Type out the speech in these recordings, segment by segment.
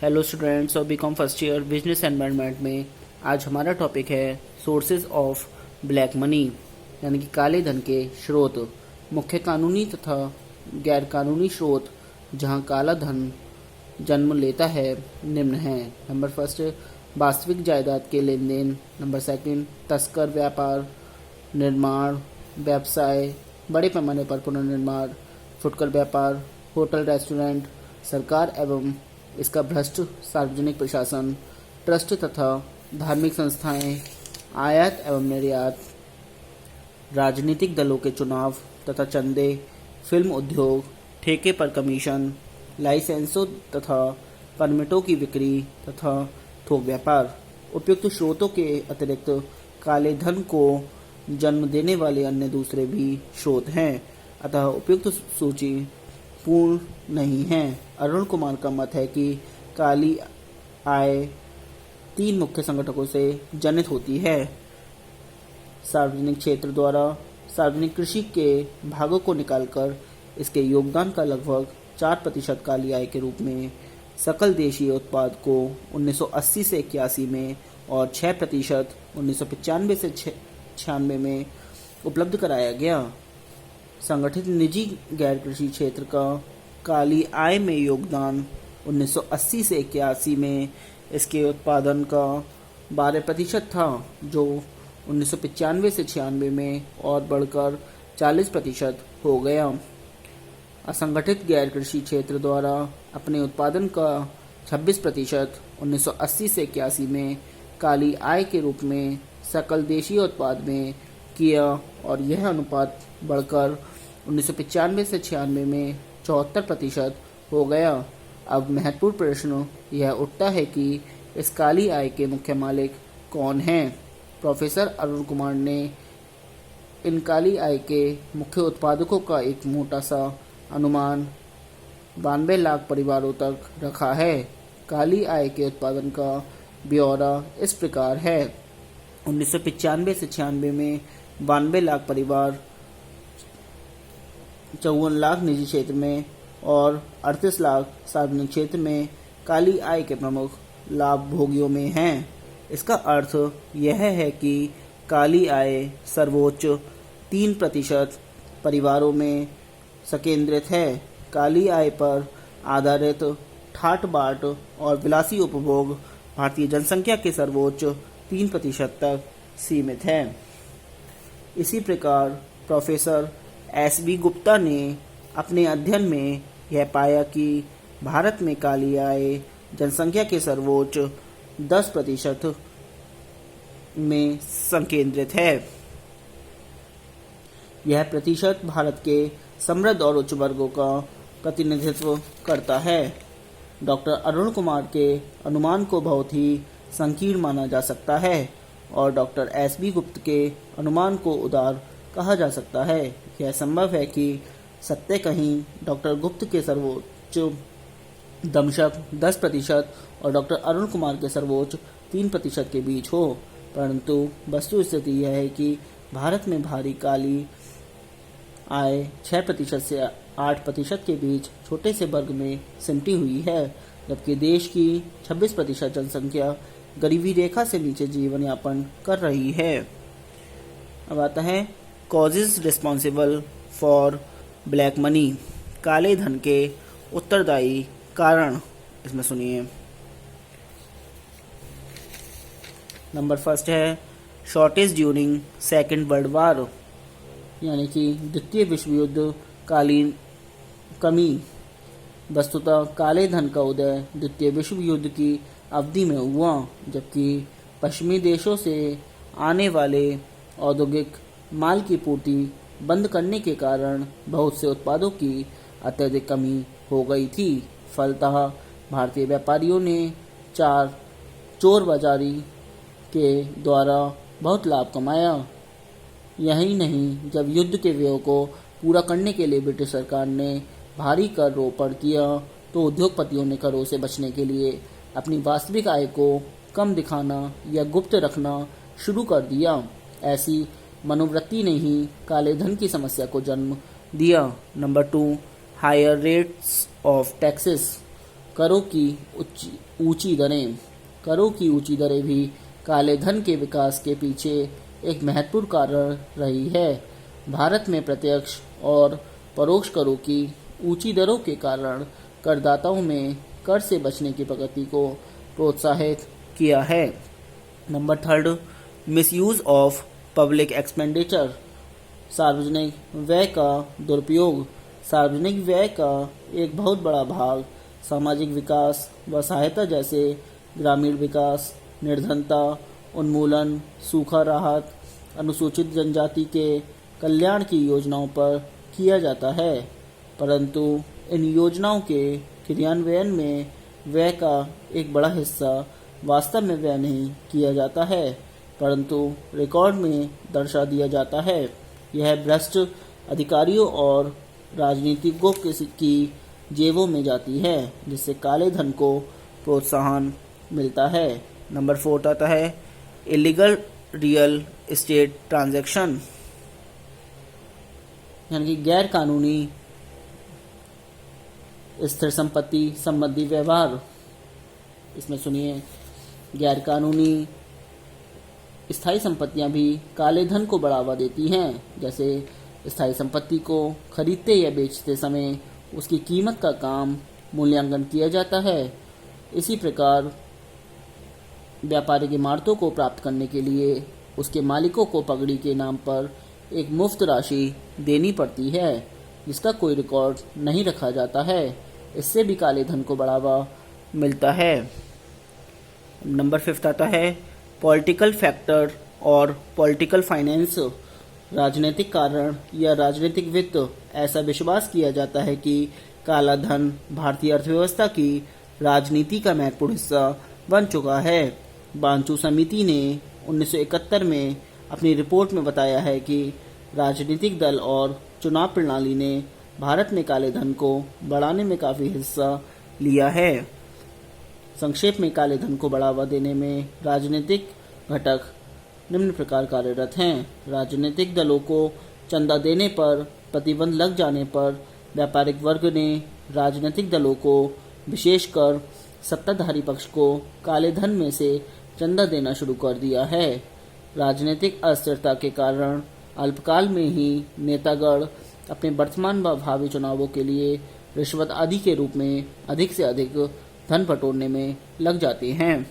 Hello students और BCom first year business environment में आज हमारा टॉपिक है सोर्सेज ऑफ ब्लैक मनी यानी कि काले धन के स्रोत। मुख्य कानूनी तथा गैर कानूनी स्रोत जहां काला धन जन्म लेता है निम्न हैं। नंबर फर्स्ट, वास्तविक जायदाद के लेन देन। नंबर सेकंड, तस्कर व्यापार, निर्माण व्यवसाय, बड़े पैमाने पर पुनर्निर्माण, फुटकर व्यापार, होटल रेस्टोरेंट, सरकार एवं इसका भ्रष्ट सार्वजनिक प्रशासन, ट्रस्ट तथा धार्मिक संस्थाएं, आयात एवं निर्यात, राजनीतिक दलों के चुनाव तथा चंदे, फिल्म उद्योग, ठेके पर कमीशन, लाइसेंसों तथा परमिटों की बिक्री तथा थोक व्यापार। उपयुक्त स्रोतों के अतिरिक्त काले धन को जन्म देने वाले अन्य दूसरे भी स्रोत हैं, अतः उपयुक्त सूची पूर्ण नहीं है। अरुण कुमार का मत है कि काली आय 3 मुख्य संगठकों से जनित होती है। सार्वजनिक क्षेत्र द्वारा सार्वजनिक कृषि के भागों को निकालकर इसके योगदान का लगभग 4% काली आय के रूप में सकल देशीय उत्पाद को 1980 से 81 में और 6% 1995 से 96 में उपलब्ध कराया गया। संगठित निजी गैर कृषि क्षेत्र का काली आय में योगदान 1980 से 81 में इसके उत्पादन का 12% था, जो 1995 से 96 में और बढ़कर 40% हो गया। असंगठित गैर कृषि क्षेत्र द्वारा अपने उत्पादन का 26% 1980 से 81 में काली आय के रूप में सकल देशीय उत्पाद में किया और यह अनुपात बढ़कर 1995 से 96 में 74% हो गया। अब महत्वपूर्ण प्रश्न यह उठता है कि इस काली आय के मुख्य मालिक कौन हैं। प्रोफेसर अरुण कुमार ने इन काली आय के मुख्य उत्पादकों का एक मोटा सा अनुमान 92 लाख परिवारों तक रखा है। काली आय के उत्पादन का ब्यौरा इस प्रकार है। 1995 से 96 में 92 लाख परिवार, 54 लाख निजी क्षेत्र में और 38 लाख सार्वजनिक क्षेत्र में काली आय के प्रमुख लाभ भोगियों में हैं। इसका अर्थ यह है कि काली आय सर्वोच्च 3% परिवारों में संकेंद्रित है। काली आय पर आधारित ठाट बाट और विलासी उपभोग भारतीय जनसंख्या के सर्वोच्च 3% तक सीमित है। इसी प्रकार प्रोफेसर एस.बी. गुप्ता ने अपने अध्ययन में यह पाया कि भारत में काली आय जनसंख्या के सर्वोच्च 10% में संकेंद्रित है। यह प्रतिशत भारत के समृद्ध और उच्च वर्गों का प्रतिनिधित्व करता है। डॉक्टर अरुण कुमार के अनुमान को बहुत ही संकीर्ण माना जा सकता है और डॉक्टर एस.बी. गुप्ता के अनुमान को उदार कहा जा सकता है। यह संभव है कि सत्य कहीं डॉक्टर गुप्त के सर्वोच्च दमशक 10% और डॉक्टर अरुण कुमार के सर्वोच्च 3% के बीच हो, परंतु वस्तु स्थिति यह है कि भारत में भारी काली आय 6% से 8% के बीच छोटे से वर्ग में सिमटी हुई है, जबकि देश की 26% जनसंख्या गरीबी रेखा से नीचे जीवन यापन कर रही है। अब आता है causes responsible for black money, काले धन के उत्तरदायी कारण। इसमें सुनिए। नंबर फर्स्ट है shortage during second world war, यानी कि द्वितीय विश्व युद्ध कालीन कमी। वस्तुतः काले धन का उदय द्वितीय विश्व युद्ध की अवधि में हुआ, जबकि पश्चिमी देशों से आने वाले औद्योगिक माल की पूर्ति बंद करने के कारण बहुत से उत्पादों की अत्यधिक कमी हो गई थी। फलतः भारतीय व्यापारियों ने चोर बाजारी के द्वारा बहुत लाभ कमाया। यही नहीं, जब युद्ध के व्यय को पूरा करने के लिए ब्रिटिश सरकार ने भारी कर रोपण किया तो उद्योगपतियों ने करों से बचने के लिए अपनी वास्तविक आय को कम दिखाना या गुप्त रखना शुरू कर दिया। ऐसी मनोवृत्ति ने ही काले धन की समस्या को जन्म दिया। Number 2, higher rates of taxes. करों की ऊंची दरें। करों की ऊंची दरें भी काले धन के विकास के पीछे एक महत्वपूर्ण कारण रही है। भारत में प्रत्यक्ष और परोक्ष करों की ऊंची दरों के कारण करदाताओं में कर से बचने की प्रगति को प्रोत्साहित किया है। Number 3, misuse of public expenditure, सार्वजनिक व्यय का दुरुपयोग। सार्वजनिक व्यय का एक बहुत बड़ा भाग सामाजिक विकास व सहायता जैसे ग्रामीण विकास, निर्धनता उन्मूलन, सूखा राहत, अनुसूचित जनजाति के कल्याण की योजनाओं पर किया जाता है, परंतु इन योजनाओं के क्रियान्वयन में व्यय का एक बड़ा हिस्सा वास्तव में व्यय नहीं किया जाता है, परंतु रिकॉर्ड में दर्शा दिया जाता है। यह भ्रष्ट अधिकारियों और राजनीतिज्ञों की जेबों में जाती है, जिससे काले धन को प्रोत्साहन मिलता है। नंबर 4 आता है इलीगल रियल एस्टेट ट्रांजैक्शन, यानी कि गैर कानूनी स्थिर संपत्ति संबंधी व्यवहार। इसमें सुनिए, गैर कानूनी स्थायी संपत्तियां भी काले धन को बढ़ावा देती हैं। जैसे स्थायी संपत्ति को खरीदते या बेचते समय उसकी कीमत का काम मूल्यांकन किया जाता है। इसी प्रकार व्यापारिक इमारतों को प्राप्त करने के लिए उसके मालिकों को पगड़ी के नाम पर एक मुफ्त राशि देनी पड़ती है, जिसका कोई रिकॉर्ड नहीं रखा जाता है। इससे भी काले धन को बढ़ावा मिलता है। नंबर 5 आता है पॉलिटिकल फैक्टर और पॉलिटिकल फाइनेंस, राजनीतिक कारण या राजनीतिक वित्त। ऐसा विश्वास किया जाता है कि काला धन भारतीय अर्थव्यवस्था की राजनीति का महत्वपूर्ण हिस्सा बन चुका है। बांचू समिति ने 1971 में अपनी रिपोर्ट में बताया है कि राजनीतिक दल और चुनाव प्रणाली ने भारत में काले धन को बढ़ाने में काफी हिस्सा लिया है। संक्षेप में काले धन को बढ़ावा देने में राजनीतिक घटक निम्न प्रकार कार्यरत हैं। राजनीतिक दलों को चंदा देने पर प्रतिबंध लग जाने पर व्यापारिक वर्ग ने राजनीतिक दलों को, विशेषकर सत्ताधारी पक्ष को, काले धन में से चंदा देना शुरू कर दिया है। राजनीतिक अस्थिरता के कारण अल्पकाल में ही नेतागण अपने वर्तमान व भावी चुनावों के लिए रिश्वत आदि के रूप में अधिक से अधिक धन बटोरने में लग जाते हैं।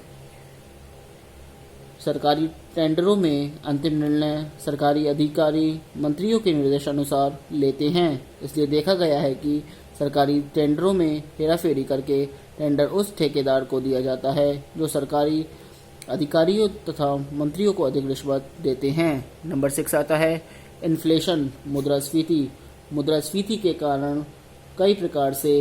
सरकारी टेंडरों में अंतिम निर्णय सरकारी अधिकारी मंत्रियों के निर्देशानुसार लेते हैं। इसलिए देखा गया है कि सरकारी टेंडरों में हेराफेरी करके टेंडर उस ठेकेदार को दिया जाता है जो सरकारी अधिकारियों तथा मंत्रियों को अधिक रिश्वत देते हैं। नंबर 6 आता है इन्फ्लेशन, मुद्रास्फीति। मुद्रास्फीति के कारण कई प्रकार से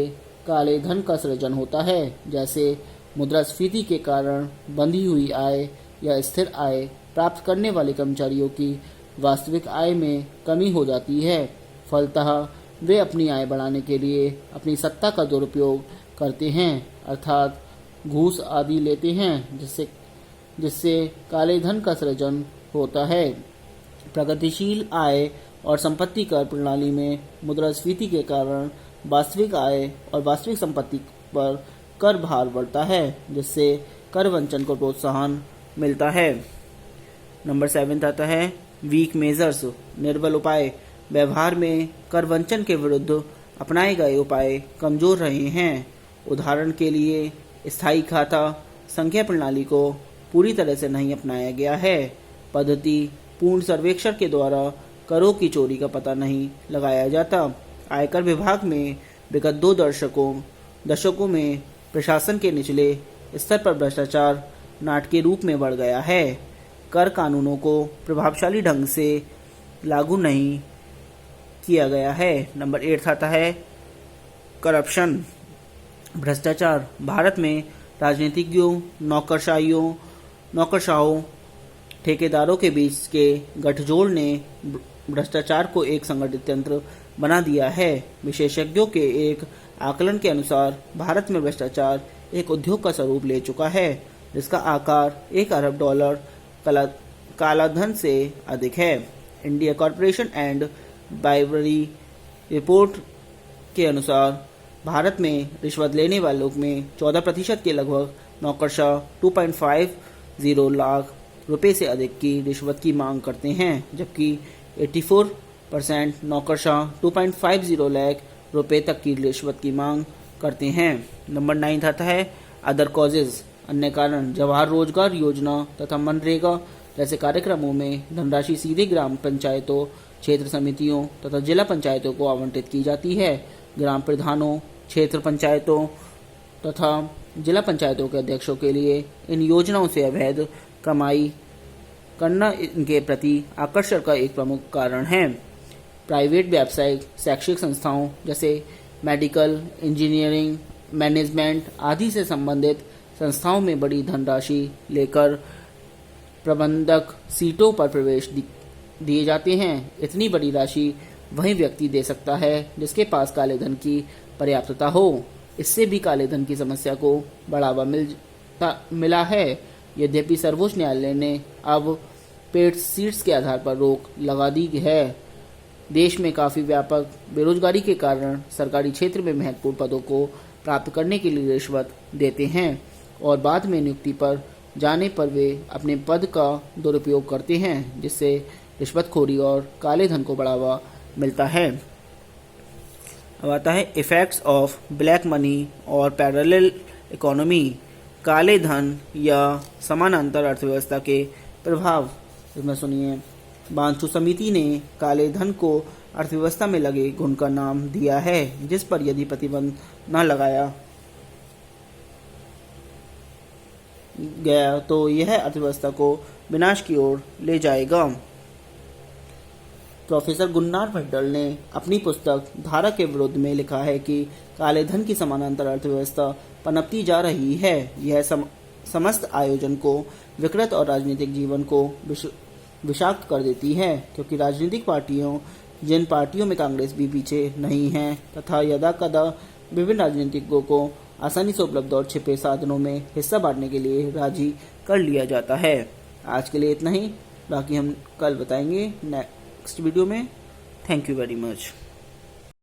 काले धन का सृजन होता है। जैसे मुद्रास्फीति के कारण बंधी हुई आय या स्थिर आय प्राप्त करने वाले कर्मचारियों की वास्तविक आय में कमी हो जाती है। फलतः वे अपनी आय बढ़ाने के लिए अपनी सत्ता का दुरुपयोग करते हैं, अर्थात घूस आदि लेते हैं, जिससे काले धन का सृजन होता है। प्रगतिशील आय और संपत्ति कर प्रणाली में मुद्रास्फीति के कारण वास्तविक आय और वास्तविक संपत्ति पर कर भार बढ़ता है, जिससे कर वंचन को प्रोत्साहन मिलता है। नंबर 7 आता है वीक मेजर्स, निर्बल उपाय। व्यवहार में कर वंचन के विरुद्ध अपनाए गए उपाय कमजोर रहे हैं। उदाहरण के लिए स्थायी खाता संख्या प्रणाली को पूरी तरह से नहीं अपनाया गया है। पद्धति पूर्ण सर्वेक्षण के द्वारा करों की चोरी का पता नहीं लगाया जाता। आयकर विभाग में विगत 2 दशकों में प्रशासन के निचले स्तर पर भ्रष्टाचार नाटकीय रूप में बढ़ गया है। कर कानूनों को प्रभावशाली ढंग से लागू नहीं किया गया है। नंबर 8 आता है करप्शन, भ्रष्टाचार। भारत में राजनीतिज्ञों, नौकरशाहों, ठेकेदारों के बीच के गठजोड़ ने भ्रष्टाचार को एक संगठित तंत्र बना दिया है। विशेषज्ञों के एक आकलन के अनुसार भारत में भ्रष्टाचार एक उद्योग का स्वरूप ले चुका है, जिसका आकार $1 अरब काला धन से अधिक है। India corporation and bribery report के अनुसार भारत में रिश्वत लेने वालों में 14% के लगभग नौकरशाह 2.50 लाख रुपए से अधिक की रिश्वत की मांग करते हैं, जबकि 84% नौकरशाह 2.50 लाख रुपए तक की रिश्वत की मांग करते हैं। नंबर 9 आता है अदर कॉजेज, अन्य कारण। जवाहर रोजगार योजना तथा मनरेगा जैसे कार्यक्रमों में धनराशि सीधे ग्राम पंचायतों, क्षेत्र समितियों तथा जिला पंचायतों को आवंटित की जाती है। ग्राम प्रधानों, क्षेत्र पंचायतों तथा जिला पंचायतों के अध्यक्षों के लिए इन योजनाओं से अवैध कमाई करना इनके प्रति आकर्षण का एक प्रमुख कारण है। प्राइवेट व्यावसायिक शैक्षिक संस्थाओं जैसे मेडिकल, इंजीनियरिंग, मैनेजमेंट आदि से संबंधित संस्थाओं में बड़ी धनराशि लेकर प्रबंधक सीटों पर प्रवेश दिए जाते हैं। इतनी बड़ी राशि वही व्यक्ति दे सकता है जिसके पास काले धन की पर्याप्तता हो। इससे भी काले धन की समस्या को बढ़ावा मिला है। यद्यपि सर्वोच्च न्यायालय ने अब पेड सीट्स के आधार पर रोक लगा दी है। देश में काफ़ी व्यापक बेरोजगारी के कारण सरकारी क्षेत्र में महत्वपूर्ण पदों को प्राप्त करने के लिए रिश्वत देते हैं और बाद में नियुक्ति पर जाने पर वे अपने पद का दुरुपयोग करते हैं, जिससे रिश्वतखोरी और काले धन को बढ़ावा मिलता है। अब आता है इफेक्ट्स ऑफ ब्लैक मनी और पैरेलल इकोनॉमी, काले धन या समानांतर अर्थव्यवस्था के प्रभाव। इसमें सुनिए, बांसु समिति ने काले धन को अर्थव्यवस्था में लगे घुन का नाम दिया है, जिस पर यदि प्रतिबंध न लगाया गया तो यह अर्थव्यवस्था को विनाश की ओर ले जाएगा। प्रोफेसर गुन्नार भट्टल ने अपनी पुस्तक धारा के विरुद्ध में लिखा है कि काले धन की समानांतर अर्थव्यवस्था पनपती जा रही है। यह समस्त आयोजन को विकृत और राजनीतिक जीवन को विषाक्त कर देती है, क्योंकि राजनीतिक पार्टियों, जिन पार्टियों में कांग्रेस भी पीछे नहीं है, तथा यदा कदा विभिन्न राजनीतिकों को आसानी से उपलब्ध और छिपे साधनों में हिस्सा बांटने के लिए राजी कर लिया जाता है। आज के लिए इतना ही, बाकी हम कल बताएंगे नेक्स्ट वीडियो में। Thank you very much.